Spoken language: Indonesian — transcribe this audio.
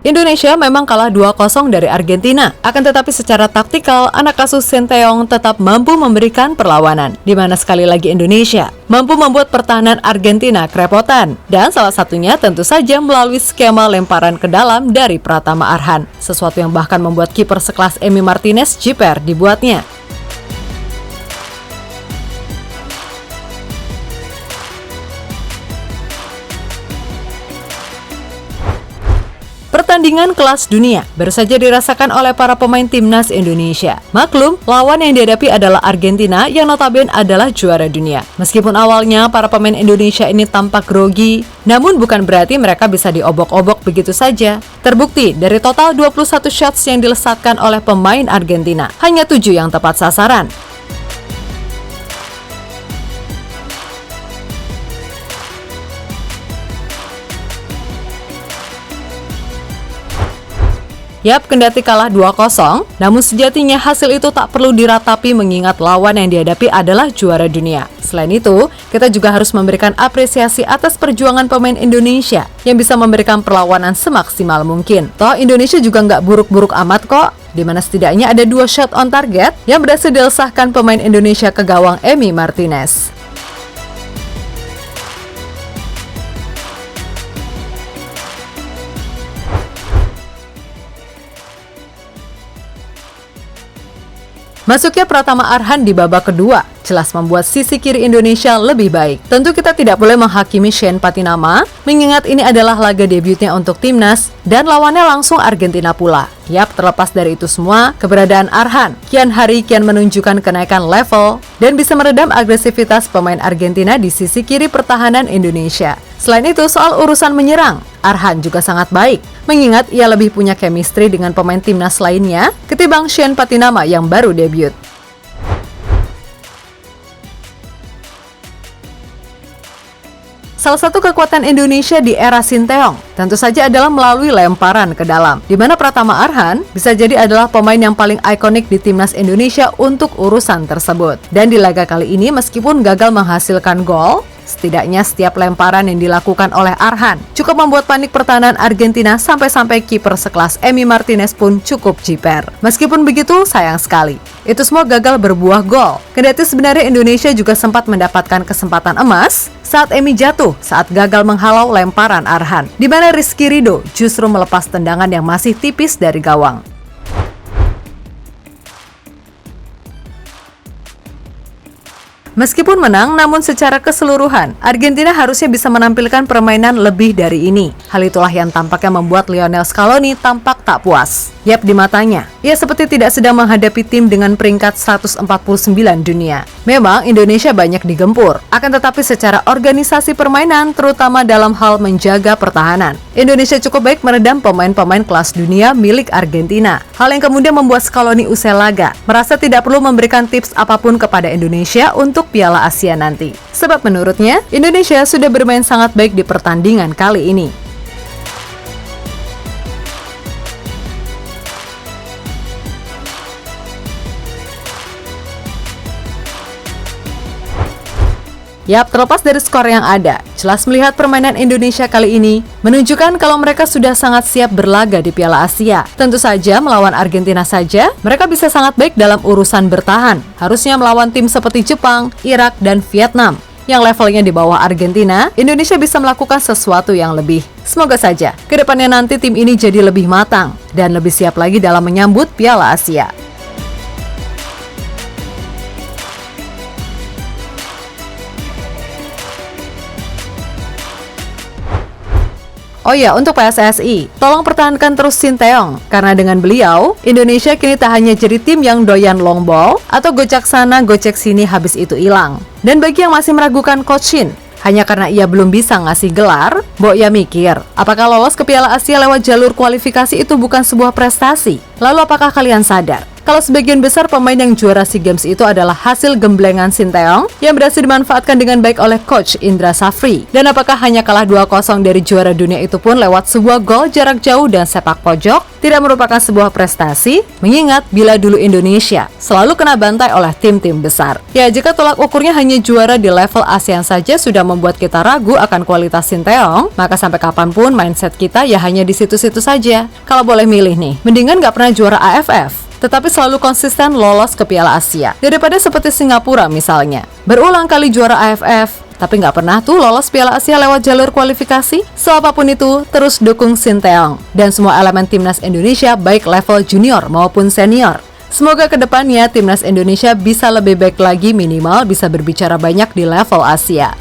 Indonesia memang kalah 2-0 dari Argentina. Akan tetapi secara taktikal, anak asuh Sinteyong tetap mampu memberikan perlawanan, di mana sekali lagi Indonesia mampu membuat pertahanan Argentina kerepotan. Dan salah satunya tentu saja melalui skema lemparan ke dalam dari Pratama Arhan. Sesuatu yang bahkan membuat kiper sekelas Emi Martinez jiper dibuatnya. Pertandingan kelas dunia baru saja dirasakan oleh para pemain timnas Indonesia. Maklum, lawan yang dihadapi adalah Argentina yang notabene adalah juara dunia. Meskipun awalnya para pemain Indonesia ini tampak grogi, namun bukan berarti mereka bisa diobok-obok begitu saja. Terbukti dari total 21 shots yang dilesatkan oleh pemain Argentina, hanya 7 yang tepat sasaran. Yap, kendati kalah 2-0, namun sejatinya hasil itu tak perlu diratapi mengingat lawan yang dihadapi adalah juara dunia. Selain itu, kita juga harus memberikan apresiasi atas perjuangan pemain Indonesia yang bisa memberikan perlawanan semaksimal mungkin. Toh Indonesia juga nggak buruk-buruk amat kok, di mana setidaknya ada 2 shot on target yang berhasil dilesahkan pemain Indonesia ke gawang Emi Martinez. Masuknya Pratama Arhan di babak kedua jelas membuat sisi kiri Indonesia lebih baik. Tentu kita tidak boleh menghakimi Shane Patinama, mengingat ini adalah laga debutnya untuk timnas dan lawannya langsung Argentina pula. Yap, terlepas dari itu semua, keberadaan Arhan kian hari kian menunjukkan kenaikan level dan bisa meredam agresivitas pemain Argentina di sisi kiri pertahanan Indonesia. Selain itu, soal urusan menyerang, Arhan juga sangat baik, mengingat ia lebih punya chemistry dengan pemain timnas lainnya ketimbang Shane Patinama yang baru debut. Salah satu kekuatan Indonesia di era Sinteyong tentu saja adalah melalui lemparan ke dalam, di mana Pratama Arhan bisa jadi adalah pemain yang paling ikonik di timnas Indonesia untuk urusan tersebut. Dan di laga kali ini meskipun gagal menghasilkan gol, setidaknya setiap lemparan yang dilakukan oleh Arhan cukup membuat panik pertahanan Argentina sampai-sampai kiper sekelas Emi Martinez pun cukup jiper. Meskipun begitu, sayang sekali, itu semua gagal berbuah gol. Kendati sebenarnya Indonesia juga sempat mendapatkan kesempatan emas saat Emi jatuh saat gagal menghalau lemparan Arhan, di mana Rizky Ridho justru melepas tendangan yang masih tipis dari gawang. Meskipun menang, namun secara keseluruhan, Argentina harusnya bisa menampilkan permainan lebih dari ini. Hal itulah yang tampaknya membuat Lionel Scaloni tampak tak puas. Yap, di matanya, ia seperti tidak sedang menghadapi tim dengan peringkat 149 dunia. Memang Indonesia banyak digempur, akan tetapi secara organisasi permainan, terutama dalam hal menjaga pertahanan, Indonesia cukup baik meredam pemain-pemain kelas dunia milik Argentina. Hal yang kemudian membuat Scaloni usai laga merasa tidak perlu memberikan tips apapun kepada Indonesia untuk Piala Asia nanti. Sebab menurutnya, Indonesia sudah bermain sangat baik di pertandingan kali ini. Yap, terlepas dari skor yang ada, jelas melihat permainan Indonesia kali ini menunjukkan kalau mereka sudah sangat siap berlaga di Piala Asia. Tentu saja melawan Argentina saja, mereka bisa sangat baik dalam urusan bertahan. Harusnya melawan tim seperti Jepang, Irak, dan Vietnam yang levelnya di bawah Argentina, Indonesia bisa melakukan sesuatu yang lebih. Semoga saja kedepannya nanti tim ini jadi lebih matang dan lebih siap lagi dalam menyambut Piala Asia. Oh ya, untuk PSSI, tolong pertahankan terus Sinteyong, karena dengan beliau, Indonesia kini tak hanya jadi tim yang doyan long ball, atau gocek sana, gocek sini habis itu hilang. Dan bagi yang masih meragukan Coach Shin, hanya karena ia belum bisa ngasih gelar, Mbok ya mikir, apakah lolos ke Piala Asia lewat jalur kualifikasi itu bukan sebuah prestasi? Lalu apakah kalian sadar? Kalau sebagian besar pemain yang juara SEA Games itu adalah hasil gemblengan Sinteyong yang berhasil dimanfaatkan dengan baik oleh Coach Indra Safri. Dan apakah hanya kalah 2-0 dari juara dunia itu pun lewat sebuah gol jarak jauh dan sepak pojok tidak merupakan sebuah prestasi, mengingat bila dulu Indonesia selalu kena bantai oleh tim-tim besar. Ya, jika tolak ukurnya hanya juara di level ASEAN saja sudah membuat kita ragu akan kualitas Sinteyong, maka sampai kapanpun mindset kita ya hanya di situ-situ saja. Kalau boleh milih nih, mendingan nggak pernah juara AFF, tetapi selalu konsisten lolos ke Piala Asia, daripada seperti Singapura misalnya, berulang kali juara AFF, tapi nggak pernah tuh lolos Piala Asia lewat jalur kualifikasi. So apapun itu, terus dukung Sinteyong dan semua elemen timnas Indonesia baik level junior maupun senior. Semoga kedepannya timnas Indonesia bisa lebih baik lagi, minimal bisa berbicara banyak di level Asia.